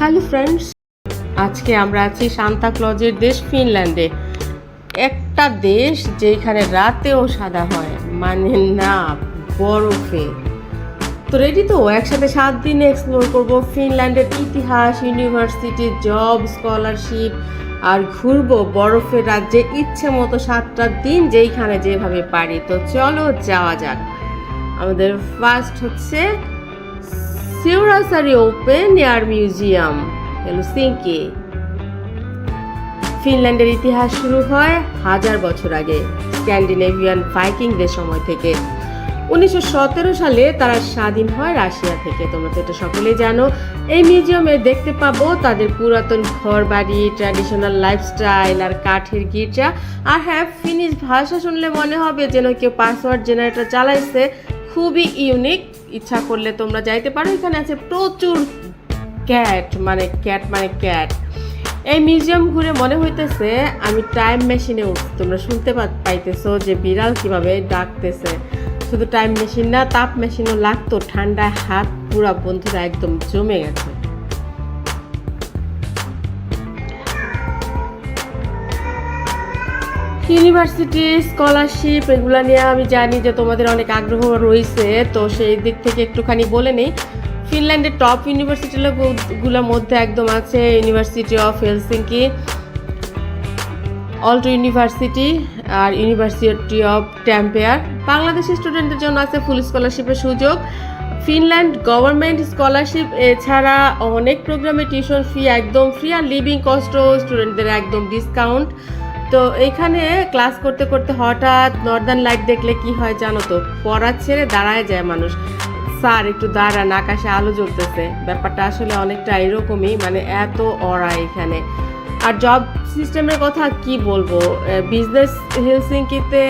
Hello friends, আজকে আমরা আছি সান্তা ক্লজের দেশ ফিনল্যান্ডে। একটা দেশ যেখানে রাতেও সাদা হয়, মানে না বরফে। তো রেডি তো একসাথে 7 দিনে এক্সপ্লোর করব ফিনল্যান্ডের ইতিহাস, ইউনিভার্সিটি, জব, স্কলারশিপ আর ঘুরবো বরফের রাজ্যে ইচ্ছে মতো 7টা দিন যেইখানে যেভাবে পারি। তো চলো যাওয়া যাক। আমাদের ফার্স্ট হচ্ছে সিউরাসারি ওপেন এয়ার মিউজিয়াম, হেলসিঙ্কি। ফিনল্যান্ডের ইতিহাস শুরু হয় 1000 বছর আগে, স্ক্যান্ডিনেভিয়ান ভাইকিংদের সময় থেকে। 1917 সালে তারা স্বাধীন হয় রাশিয়া থেকে। তোমরা তো এটা সকলেই জানো। এই মিউজিয়ামে দেখতে পাবো তাদের পুরাতন ঘর বাড়ি, ট্র্যাডিশনাল লাইফস্টাইল আর কাঠের গির্জা। আর হ্যাঁ, ফিনিশ ভাষা শুনলে মনে হবে যেন কেউ পাসওয়ার্ড জেনারেটর চালাইছে। খুবই ইউনিক। ইচ্ছা করলে তোমরা যাইতে পারো। এখানে আছে প্রচুর ক্যাট। এই মিউজিয়াম ঘুরে মনে হইতেছে আমি টাইম মেশিনে উঠছি। তোমরা শুনতে পাইতেছো যে বিড়াল কিভাবে ডাকতেছে। শুধু টাইম মেশিন না, তাপ মেশিনও লাগতো। ঠান্ডায় হাত পুরা বন্ধুরা একদম জমে গেছে। ইউনিভার্সিটি, স্কলারশিপ এগুলো নিয়ে আমি জানি যে তোমাদের অনেক আগ্রহ রয়েছে। তো সেই দিক থেকে একটুখানি বলে নেই। ফিনল্যান্ডের টপ ইউনিভার্সিটিগুলোর মধ্যে একদম আছে university of Helsinki, Aalto university আর ইউনিভার্সিটি অফ ট্যাম্পেয়ার। বাংলাদেশি স্টুডেন্টদের জন্য আছে ফুল স্কলারশিপের সুযোগ। ফিনল্যান্ড গভর্নমেন্ট স্কলারশিপ এছাড়া অনেক প্রোগ্রামে টিউশন ফি একদম ফ্রি আর লিভিং কস্টও স্টুডেন্টদের একদম ডিসকাউন্ট। তো এখানে ক্লাস করতে করতে হঠাৎ নর্দার্ন লাইট দেখলে কি হয় জানো তো? পড়া ছেড়ে দাঁড়ায় যায় মানুষ। স্যার একটু দাঁড়ান, আকাশে আলো জ্বলতেছে। ব্যাপারটা আসলে অনেকটা এরকমই, মানে এত অরা এখানে। আর জব সিস্টেমের কথা কি বলবো, বিজনেস হেলসিঙ্কিতে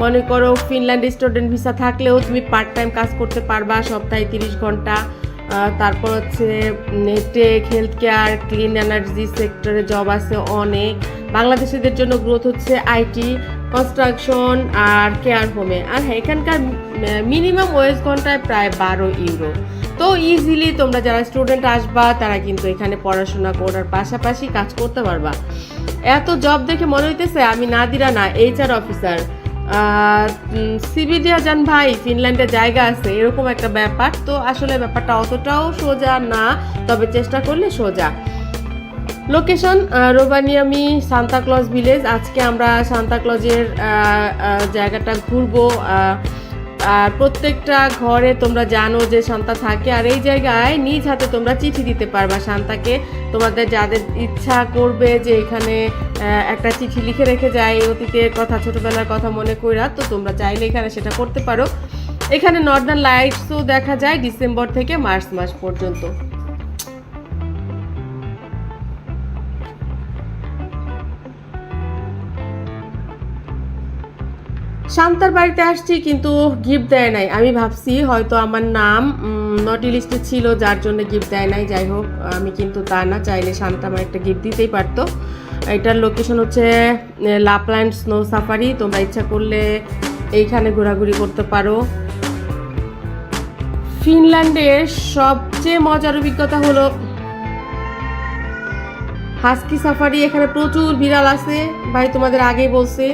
মনে করো ফিনল্যান্ডে স্টুডেন্ট ভিসা থাকলেও তুমি পার্ট টাইম কাজ করতে পারবা, সপ্তাহে 30 ঘন্টা। তারপর হচ্ছে tech, health care, clean energy সেক্টরে জব আছে অনেক। বাংলাদেশিদের জন্য গ্রোথ হচ্ছে আইটি, কনস্ট্রাকশন আর কেয়ার হোমে। আর হ্যাঁ, এখানকার মিনিমাম ওয়েজ ঘন্টায় প্রায় 12 ইউরো। তো ইজিলি তোমরা যারা স্টুডেন্ট আসবা তারা কিন্তু এখানে পড়াশোনা করার পাশাপাশি কাজ করতে পারবা। এত জব দেখে মনে হইতেছে আমি নাদিরা না, HR অফিসার। সিবি দিয়া যান ভাই, ফিনল্যান্ডে জায়গা আছে, এরকম একটা ব্যাপার। তো আসলে ব্যাপারটা অতটাও সোজা না, তবে চেষ্টা করলে সোজা। Location Rovaniemi, Santa Claus village. আজকে আমরা সান্তা ক্লজের জায়গাটা ঘুরবো। আর প্রত্যেকটা ঘরে তোমরা জানো যে সান্তা থাকে। আর এই জায়গায় নিজ হাতে তোমরা চিঠি দিতে পারবা সান্তাকে। তোমাদের যাদের ইচ্ছা করবে যে এখানে একটা চিঠি লিখে রেখে যায় অতীতের কথা, ছোটবেলার কথা মনে কইরা, তো তোমরা চাইলে এখানে সেটা করতে পারো। এখানে নর্দার্ন লাইটসও দেখা যায় ডিসেম্বর থেকে মার্চ মাস পর্যন্ত। শান্তার বাড়িতে আসছি কিন্তু গিফট দেয় নাই। আমি ভাবছি হয়তো আমার নাম নটি লিস্টে ছিল যার জন্য গিফট দেয় নাই। যাই হোক, আমি কিন্তু তা না, চাইলে শান্তা আমার একটা গিফট দিতেই পারতো। এটার লোকেশন হচ্ছে লাপল্যান্ড স্নো সাফারি। তোমরা ইচ্ছা করলে এইখানে ঘোরাঘুরি করতে পারো। ফিনল্যান্ডের সবচেয়ে মজার অভিজ্ঞতা হলো হাস্কি সাফারি। এখানে প্রচুর বিড়াল আছে ভাই, তোমাদের আগেই বলছি।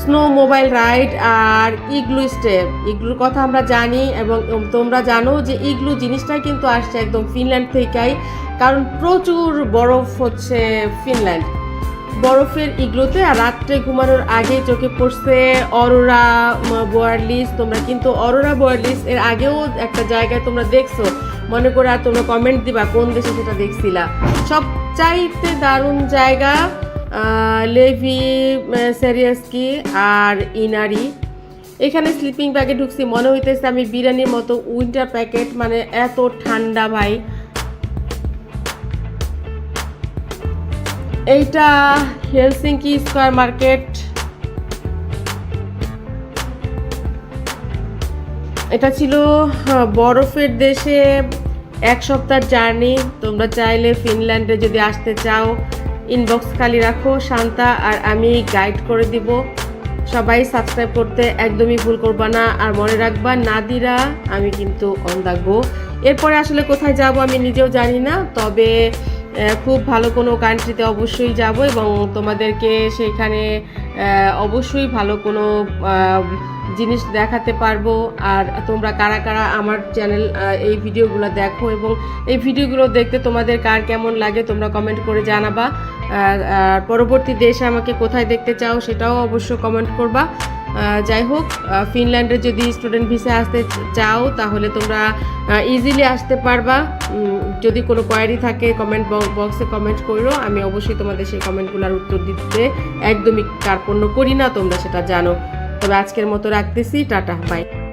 স্নো মোবাইল রাইড আর ইগলু স্টেপ। ইগলুর কথা আমরা জানি এবং তোমরা জানো যে ইগলু জিনিসটা কিন্তু আসছে একদম ফিনল্যান্ড থেকেই, কারণ প্রচুর বরফ হচ্ছে ফিনল্যান্ড। বরফের ইগলুতে আর রাত্রে ঘুমানোর আগেই চোখে পড়ছে অরোরা বোয়ারলিস। তোমরা কিন্তু অরোরা বোয়ারলিস এর আগেও একটা জায়গায় তোমরা দেখছো, মনে করে আর তোমরা কমেন্ট দিবা কোন দেশে সেটা দেখছিলা। সবচাইতে দারুণ জায়গা লেভি সেরিয়াসকি আর ইনারি। এখানে স্লিপিং ব্যাগে ঢুকছি, মনে হইতেছে আমি বিরিয়ানির মতো উইন্টার প্যাকেট, মানে এত ঠান্ডা ভাই। এইটা হেলসিঙ্কি স্কয়ার মার্কেট। এটা ছিল বরফের দেশে 1 সপ্তাহের জার্নি। তোমরা চাইলে ফিনল্যান্ডে যদি আসতে চাও ইনবক্স খালি রাখো, শান্তা আর আমি গাইড করে দিব। সবাই সাবস্ক্রাইব করতে একদমই ভুল করবা না। আর মনে রাখবা নাদিরা, আমি কিন্তু অন দ্য গো। এরপরে আসলে কোথায় যাব আমি নিজেও জানি না, তবে খুব ভালো কোনো কান্ট্রিতে অবশ্যই যাব এবং তোমাদেরকে সেইখানে অবশ্যই ভালো কোনো জিনিস দেখাতে পারবো। আর তোমরা কারা কারা আমার চ্যানেল এই ভিডিওগুলো দেখো এবং এই ভিডিওগুলো দেখতে তোমাদের কার কেমন লাগে তোমরা কমেন্ট করে জানাবা। আর পরবর্তী দেশে আমাকে কোথায় দেখতে চাও সেটাও অবশ্য কমেন্ট করবা। যাই হোক, ফিনল্যান্ডে যদি স্টুডেন্ট ভিসা আসতে চাও তাহলে তোমরা ইজিলি আসতে পারবা। যদি কোনো কোয়ারি থাকে কমেন্ট বক্সে কমেন্ট করো, আমি অবশ্যই তোমাদের সেই কমেন্টগুলোর উত্তর দিতে একদমই কার্পণ্য করি না, তোমরা সেটা জানো। তবে আজকের মতো রাখতেছি, টাটা, বাই।